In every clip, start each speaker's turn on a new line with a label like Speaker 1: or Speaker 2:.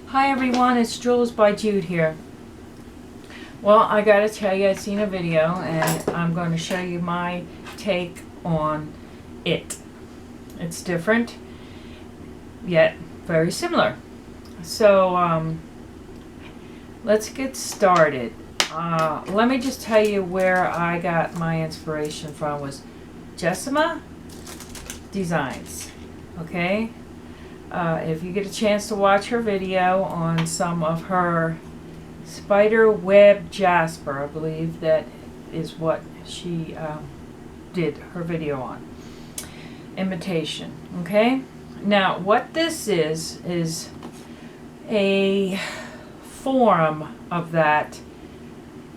Speaker 1: Hi everyone, it's Jules by Jude here. Well, I gotta tell you, I've seen a video and I'm going to show you my take on it. It's different, yet very similar. So, let's get started. Let me just tell you where I got my inspiration from was Jessama Designs, okay? If you get a chance to watch her video on some of her spider web jasper, I believe that is what she did her video on. Imitation, okay? Now, what this is a form of that.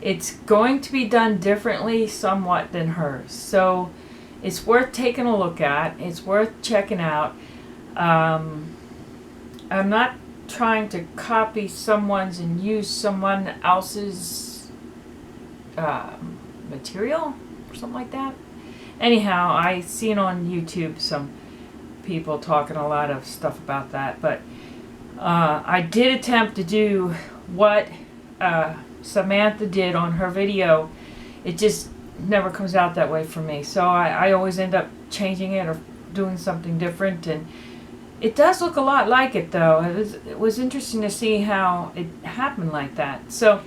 Speaker 1: It's going to be done differently somewhat than hers. So, it's worth taking a look at. It's worth checking out. I'm not trying to copy someone's and use someone else's material or something like that. Anyhow, I seen on YouTube some people talking a lot of stuff about that, but I did attempt to do what Samantha did on her video. It just never comes out that way for me, so I always end up changing it or doing something different, and it does look a lot like it, though. It was interesting to see how it happened like that. So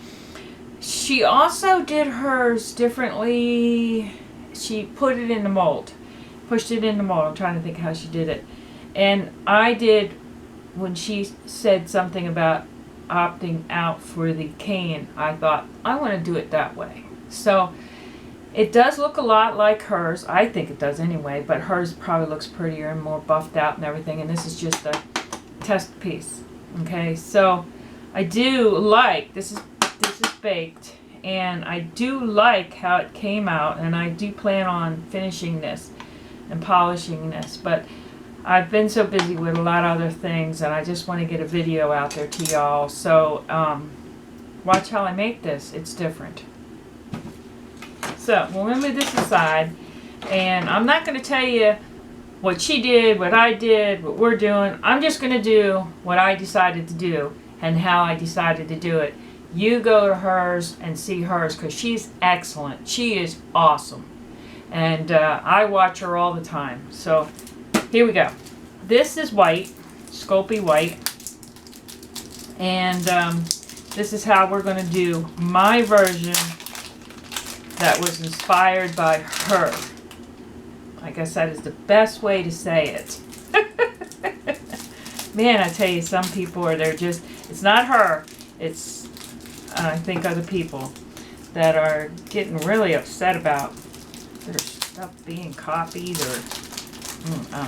Speaker 1: she also did hers differently. She put it in the mold, pushed it in the mold. I'm trying to think how she did it. And I did, when she said something about opting out for the cane, I thought, I want to do it that way. So it does look a lot like hers. I think it does anyway, but hers probably looks prettier and more buffed out and everything, and this is just a test piece. Okay, so I do like, this is baked, and I do like how it came out, and I do plan on finishing this and polishing this, but I've been so busy with a lot of other things, and I just want to get a video out there to y'all. So watch how I make this. It's different. So, we'll move this aside, and I'm not going to tell you what she did, what I did, what we're doing. I'm just going to do what I decided to do and how I decided to do it. You go to hers and see hers, because she's excellent. She is awesome. And I watch her all the time. So, here we go. This is white, Sculpey white. And this is how we're going to do my version that was inspired by her. I guess that is the best way to say it. Man, I tell you, some people are there just, it's not her, it's, I think, other people that are getting really upset about their stuff being copied or, I don't know.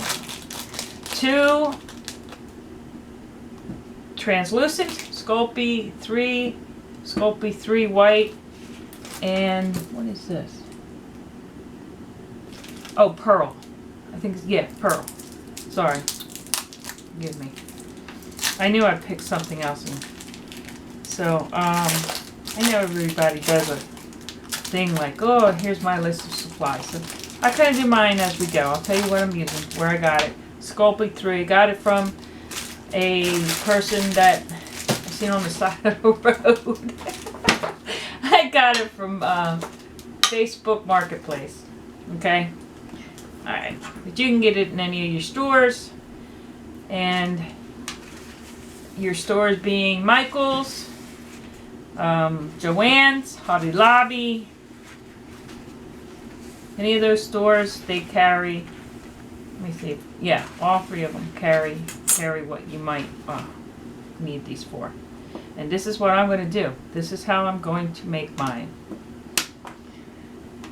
Speaker 1: 2 translucent, Sculpey 3 white, and what is this? Oh, pearl. I think, yeah, pearl. Sorry. Forgive me. I knew I'd pick something else. So, I know everybody does a thing like, oh, here's my list of supplies. So, I kind of do mine as we go. I'll tell you what I'm using, where I got it. Sculpey 3. Got it from a person that I've seen on the side of the road. I got it from Facebook Marketplace. Okay? Alright. But you can get it in any of your stores. And your stores being Michael's, Joann's, Hobby Lobby. Any of those stores, they carry, let me see. Yeah, all 3 of them carry what you might need these for. And this is what I'm going to do. This is how I'm going to make mine.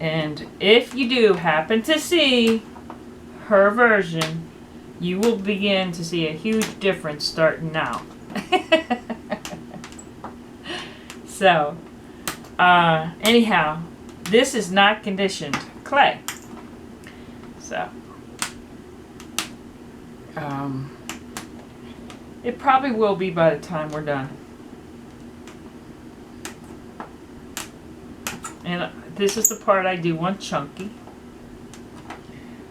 Speaker 1: And if you do happen to see her version, you will begin to see a huge difference starting now. So, anyhow, this is not conditioned clay. So, it probably will be by the time we're done. And this is the part I do want chunky.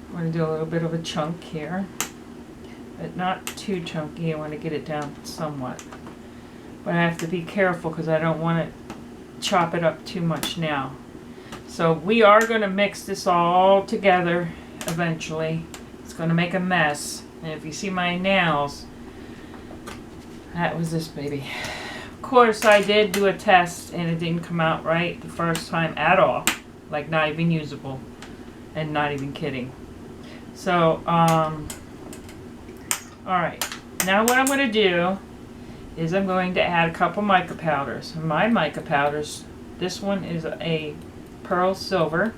Speaker 1: I'm going to do a little bit of a chunk here, but not too chunky. I want to get it down somewhat. but I have to be careful because I don't want to chop it up too much now. So we are going to mix this all together eventually. It's going to make a mess. And if you see my nails, that was this baby. Of course, I did do a test and it didn't come out right the first time at all. Like not even usable. And not even kidding. So, alright. Now what I'm going to do is I'm going to add a couple mica powders. My mica powders, this one is a Pearl Silver.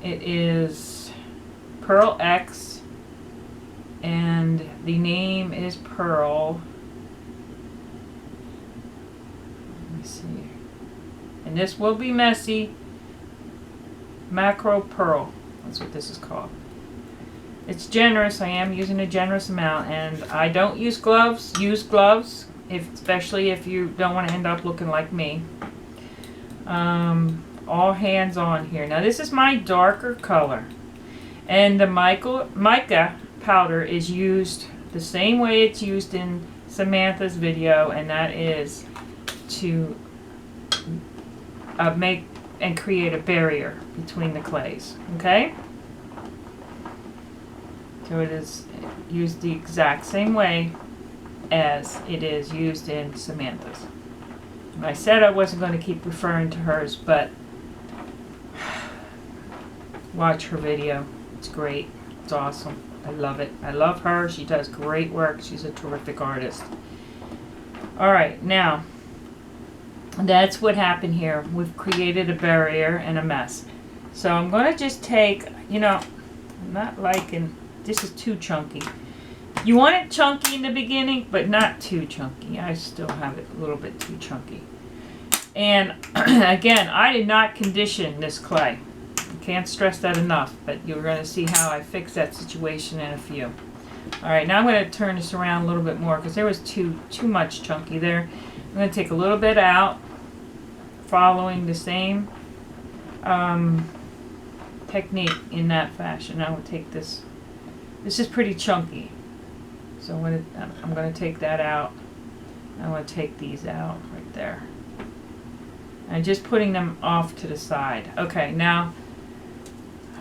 Speaker 1: It is Pearl X, and the name is Pearl. Let me see. And this will be messy. Macro Pearl. That's what this is called. It's generous. I am using a generous amount, and I don't use gloves. Use gloves, especially if you don't want to end up looking like me. All hands on here. Now this is my darker color, and the mica powder is used the same way it's used in Samantha's video, and that is to make and create a barrier between the clays. Okay? So it is used the exact same way as it is used in Samantha's. And I said I wasn't going to keep referring to hers, but watch her video. It's great. It's awesome. I love it. I love her. She does great work. She's a terrific artist. Alright, now that's what happened here. We've created a barrier and a mess. So I'm going to just take, I'm not liking, this is too chunky. You want it chunky in the beginning, but not too chunky. I still have it a little bit too chunky. And again, I did not condition this clay. I can't stress that enough, but you're going to see how I fix that situation in a few. Alright, now I'm going to turn this around a little bit more because there was too much chunky there. I'm going to take a little bit out, following the same technique in that fashion. I will take this. This is pretty chunky. So I'm going to take that out. I'm going to take these out right there. And just putting them off to the side. Okay, now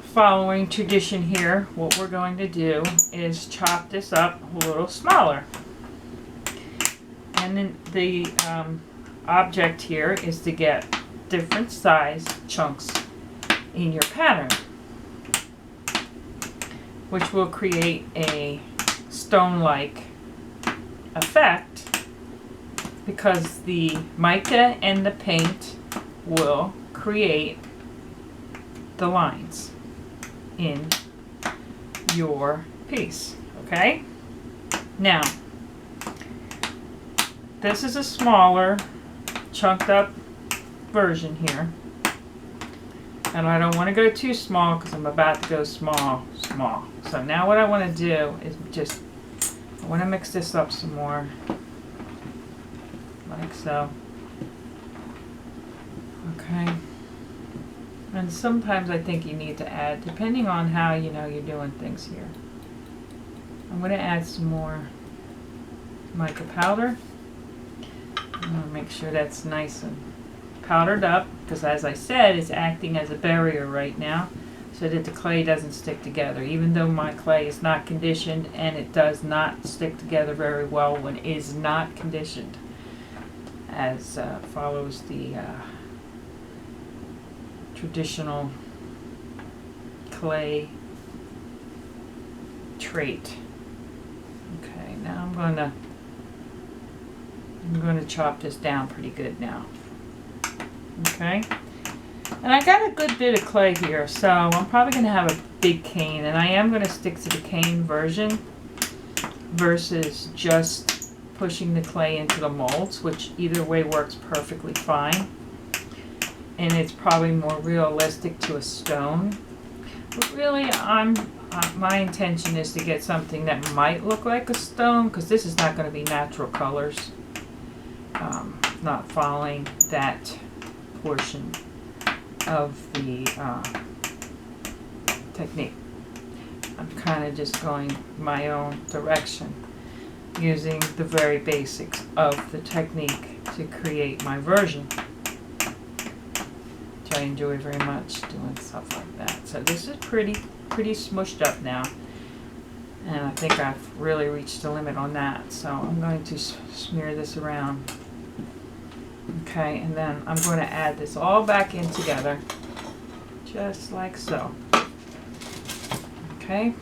Speaker 1: following tradition here, what we're going to do is chop this up a little smaller. And then the object here is to get different size chunks in your pattern, which will create a stone-like effect because the mica and the paint will create the lines in your piece. Okay? Now, this is a smaller, chunked up version here. And I don't want to go too small because I'm about to go small. So now what I want to do is I want to mix this up some more. Like so. Okay. And sometimes I think you need to add, depending on how you're doing things here. I'm going to add some more mica powder. I'm going to make sure that's nice and powdered up, because as I said, it's acting as a barrier right now so that the clay doesn't stick together. Even though my clay is not conditioned, and it does not stick together very well when it is not conditioned, as follows the traditional clay trait. Okay, now I'm going to chop this down pretty good now. Okay, and I got a good bit of clay here, so I'm probably going to have a big cane, and I am going to stick to the cane version versus just pushing the clay into the molds, which either way works perfectly fine, and it's probably more realistic to a stone. But really, my intention is to get something that might look like a stone, because this is not going to be natural colors, not following that portion of the technique. I'm kind of just going my own direction. using the very basics of the technique to create my version, which I enjoy very much, doing stuff like that. So this is pretty smushed up now, and I think I've really reached the limit on that. So I'm going to smear this around. Okay, and then I'm going to add this all back in together, just like so. Okay.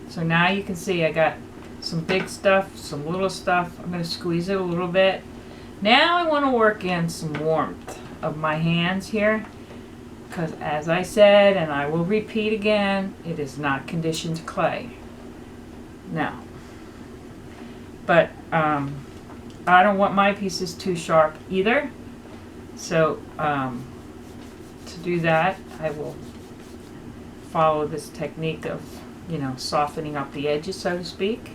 Speaker 1: So now you can see I got some big stuff, some little stuff. I'm going to squeeze it a little bit. Now I want to work in some warmth of my hands here, because as I said, and I will repeat again, it is not conditioned clay. Now, but I don't want my pieces too sharp either. So to do that, I will follow this technique of, you know, softening up the edges, so to speak.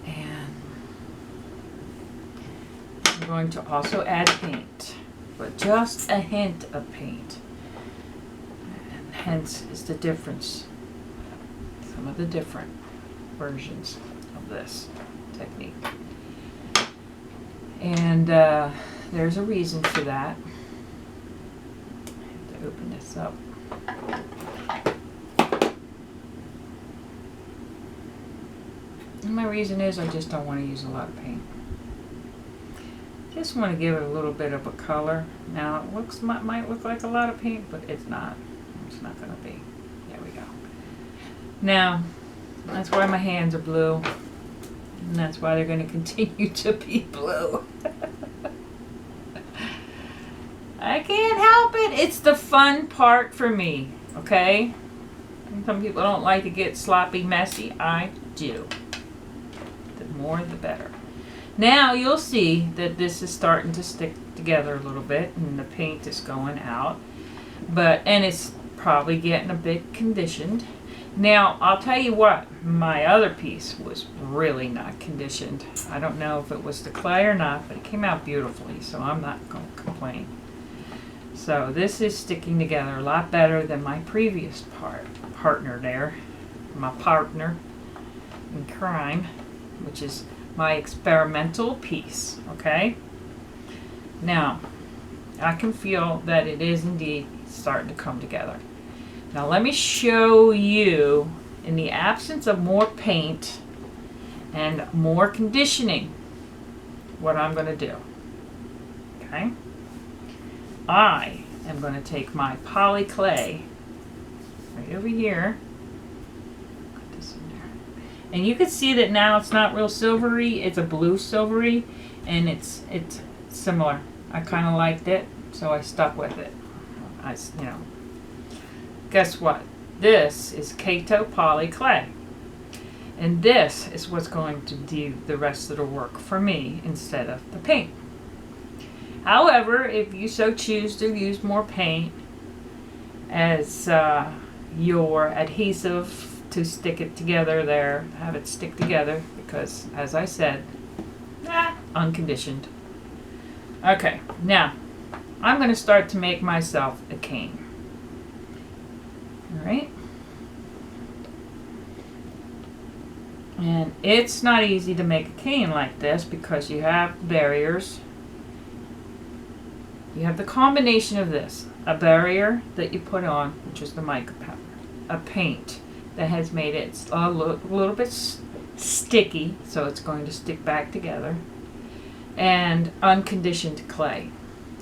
Speaker 1: And I'm going to also add paint, but just a hint of paint. And hence is the difference, some of the different versions of this technique. And there's a reason for that. I have to open this up. And my reason is I just don't want to use a lot of paint. Just want to give it a little bit of a color. Now it might look like a lot of paint, but it's not. It's not going to be. There we go. Now that's why my hands are blue, and that's why they're going to continue to be blue. I can't help it. It's the fun part for me, okay? And some people don't like to get sloppy, messy. I do. The more, the better. Now you'll see that this is starting to stick together a little bit, and the paint is going out. And it's probably getting a bit conditioned. Now, I'll tell you what, my other piece was really not conditioned. I don't know if it was the clay or not, but it came out beautifully, so I'm not going to complain. So this is sticking together a lot better than my previous partner there, my partner in crime, which is my experimental piece, okay? Now, I can feel that it is indeed starting to come together. Now let me show you, in the absence of more paint and more conditioning, what I'm going to do. Okay? I am going to take my poly clay right over here. Put this in there. And you can see that now it's not real silvery, it's a blue silvery, and it's similar. I kind of liked it, so I stuck with it. Guess what? This is Kato Poly Clay. And this is what's going to do the rest of the work for me instead of the paint. However, if you so choose to use more paint as your adhesive to stick it together there, have it stick together, because as I said, unconditioned. Okay, now I'm going to start to make myself a cane. Alright, and it's not easy to make a cane like this because you have barriers. You have the combination of this, a barrier that you put on, which is the mica powder, a paint that has made it a little bit sticky, so it's going to stick back together, and unconditioned clay.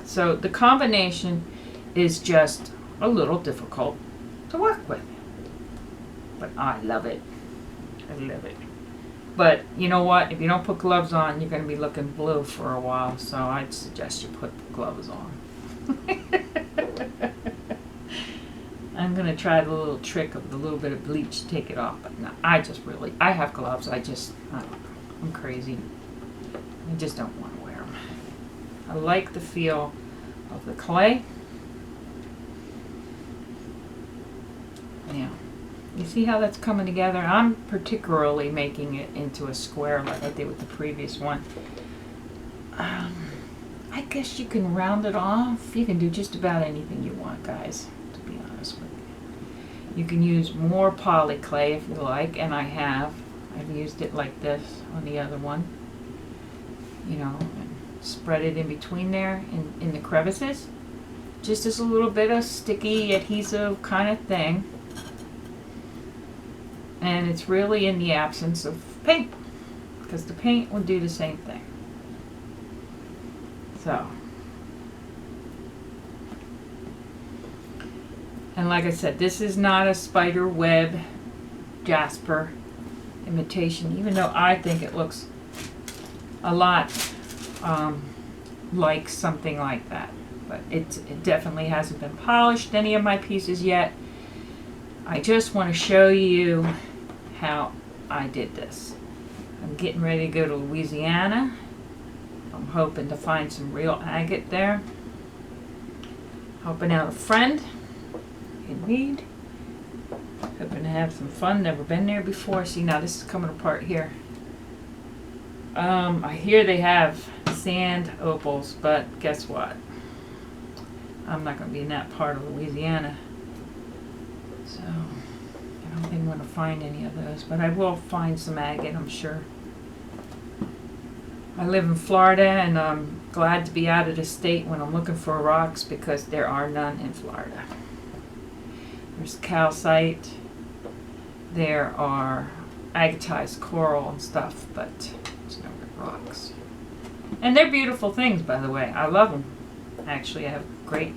Speaker 1: So the combination is just a little difficult to work with, but I love it. I love it. But you know what? If you don't put gloves on, you're going to be looking blue for a while, so I'd suggest you put gloves on. I'm going to try the little trick of the little bit of bleach to take it off, but no, I have gloves. I'm crazy. I just don't want to wear them. I like the feel of the clay. Now, you see how that's coming together? I'm particularly making it into a square like I did with the previous one. I guess you can round it off. You can do just about anything you want, guys, to be honest with you. You can use more poly clay if you like, and I have. I've used it like this on the other one. You know, and spread it in between there in the crevices. Just as a little bit of sticky adhesive kind of thing. And it's really in the absence of paint, because the paint will do the same thing. So, and like I said, this is not a spider web jasper imitation, even though I think it looks a lot like something like that. But it definitely hasn't been polished, any of my pieces yet. I just want to show you how I did this. I'm getting ready to go to Louisiana. I'm hoping to find some real agate there. Helping out a friend in need. Hoping to have some fun. Never been there before. See, now this is coming apart here. I hear they have sand opals, but guess what? I'm not going to be in that part of Louisiana. So, I don't think I'm going to find any of those, but I will find some agate, I'm sure. I live in Florida, and I'm glad to be out of the state when I'm looking for rocks, because there are none in Florida. There's calcite, there are agatized coral and stuff, but there's no rocks. And they're beautiful things, by the way. I love them. Actually, I have great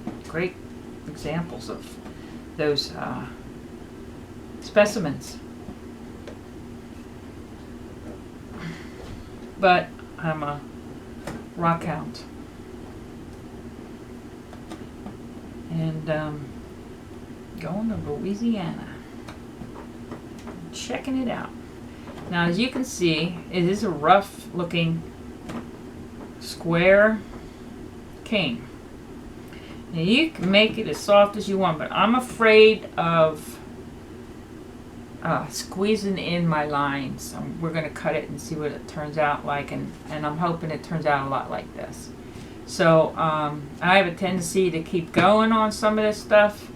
Speaker 1: examples of those specimens. But I'm a rock hound. And going to Louisiana. Checking it out. Now, as you can see, it is a rough looking square cane. Now, you can make it as soft as you want, but I'm afraid of squeezing in my lines. We're going to cut it and see what it turns out like, and I'm hoping it turns out a lot like this. So I have a tendency to keep going on some of this stuff,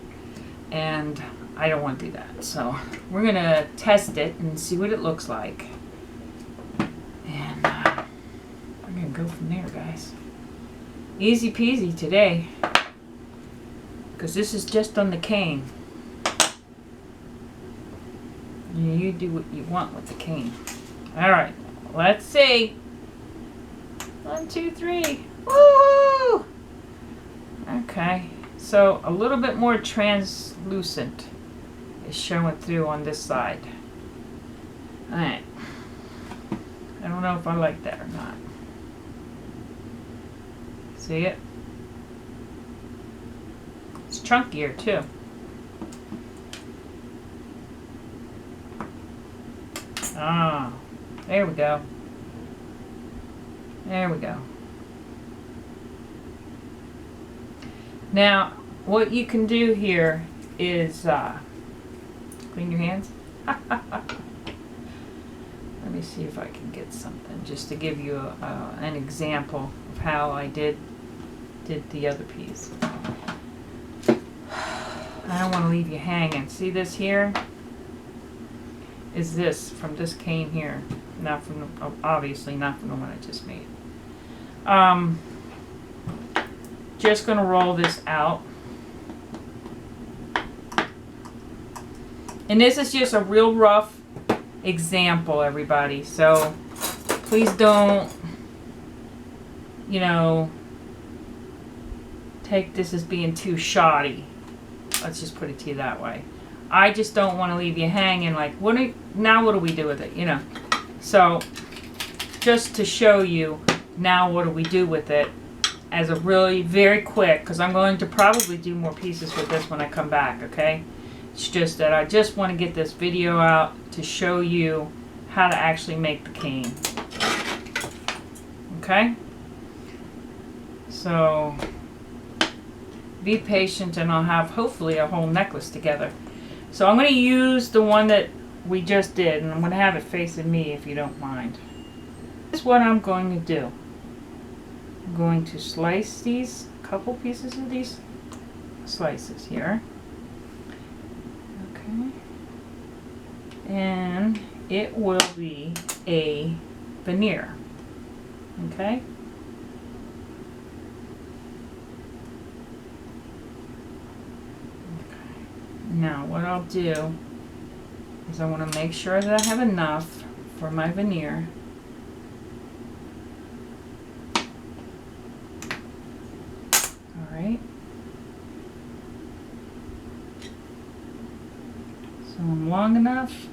Speaker 1: and I don't want to do that. So we're going to test it and see what it looks like, and we're going to go from there, guys. Easy peasy today, because this is just on the cane. You do what you want with the cane. Alright, let's see. 1, 2, 3. Woo! Okay, so a little bit more translucent is showing through on this side. Alright. I don't know if I like that or not. See it? It's chunkier too. Ah, there we go. There we go. Now, what you can do here is clean your hands. Let me see if I can get something just to give you an example of how I did the other piece. I don't want to leave you hanging. See this here? Is this from this cane here, not from the, obviously not from the one I just made. Just gonna roll this out, and this is just a real rough example, everybody, so please don't, you know, take this as being too shoddy. Let's just put it to you that way. I just don't want to leave you hanging like, now what do we do with it, you know? So, just to show you, now what do we do with it, as a really very quick, because I'm going to probably do more pieces with this when I come back, okay? It's just that I just want to get this video out to show you how to actually make the cane. Okay? So, be patient, and I'll have hopefully a whole necklace together. So I'm going to use the one that we just did, and I'm going to have it facing me if you don't mind. This is what I'm going to do. I'm going to slice these, couple pieces of these slices here. Okay. and it will be a veneer. Okay? Now what I'll do is I want to make sure that I have enough for my veneer. Alright. So I'm long enough?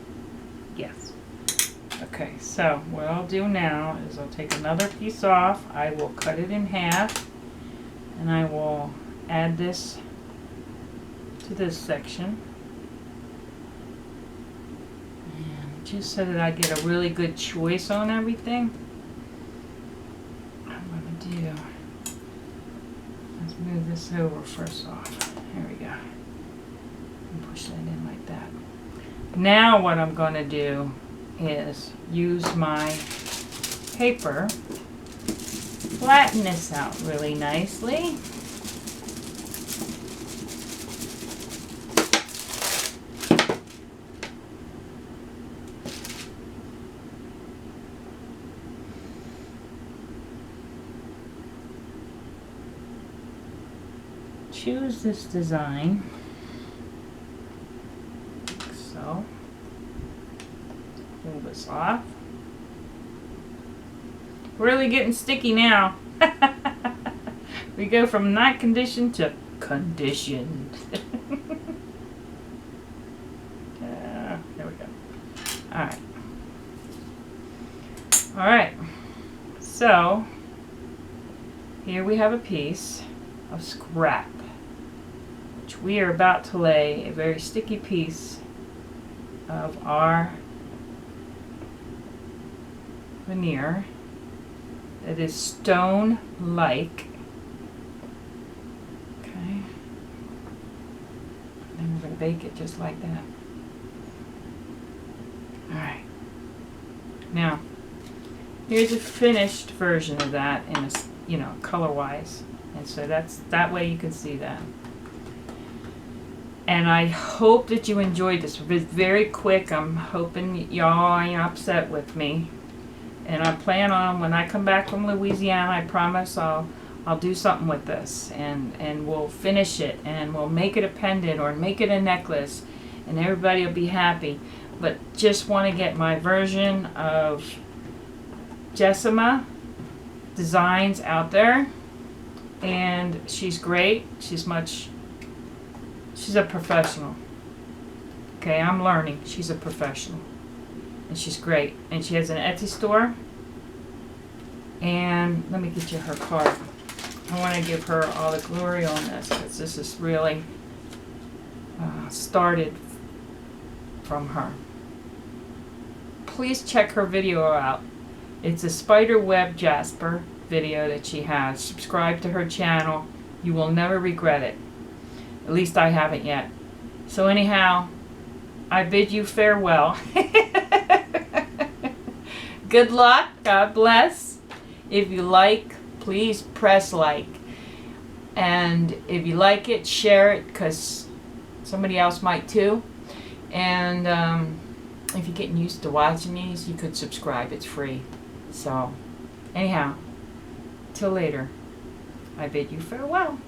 Speaker 1: Yes. Okay, so what I'll do now is I'll take another piece off. I will cut it in half and I will add this to this section. And just so that I get a really good choice on everything, I'm going to do, let's move this over first off. There we go. And push that in like that. Now what I'm going to do is use my paper, flatten this out really nicely. Choose this design, like so. Pull this off. Really getting sticky now. We go from not conditioned to conditioned. There we go. Alright. Alright. So, here we have a piece of scrap, which we are about to lay a very sticky piece of our veneer that is stone-like. Okay. And we're going to bake it just like that. Alright. Now, here's a finished version of that in a, you know, color-wise. And so that way you can see that. And I hope that you enjoyed this. It was very quick. I'm hoping y'all ain't upset with me. And I plan on, when I come back from Louisiana, I promise I'll do something with this. And we'll finish it. And we'll make it a pendant or make it a necklace. And everybody will be happy. But just want to get my version of Jessama designs out there. And she's great. She's a professional. Okay, I'm learning. She's a professional. And she's great. And she has an Etsy store. And let me get you her card. I want to give her all the glory on this, because this is really started from her. Please check her video out. It's a spider web jasper video that she has. Subscribe to her channel. You will never regret it. At least I haven't yet. So anyhow, I bid you farewell. Good luck. God bless. If you like, please press like. And if you like it, share it, because somebody else might too. And if you're getting used to watching these, you could subscribe. It's free. So anyhow, till later, I bid you farewell.